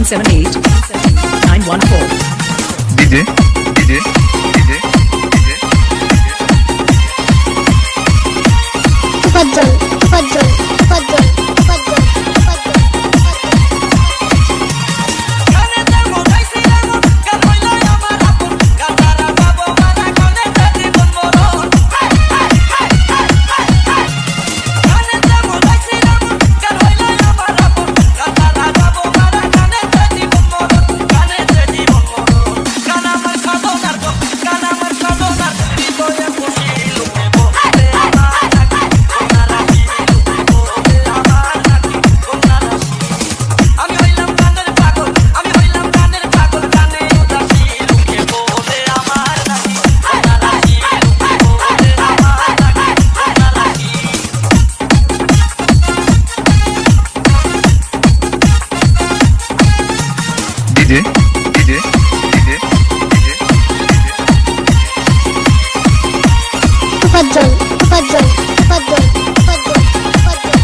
178 914. DJ Fajjal, Fajjal, Fajjal, Fajjal, Fajjal. Fajjal, Fajjal, Fajjal, Fajjal, Fajjal. DJ Fajjal, Fajjal, Fajjal, Fajjal, Fajjal.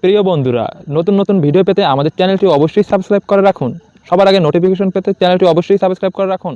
প্রিয় বন্ধুরা, নতুন নতুন video পেতে আমাদের চ্যানেলটি অবশ্যই সাবস্ক্রাইব করে রাখুন। সবার আগে নোটিফিকেশন পেতে চ্যানেলটি অবশ্যই সাবস্ক্রাইব করে রাখুন।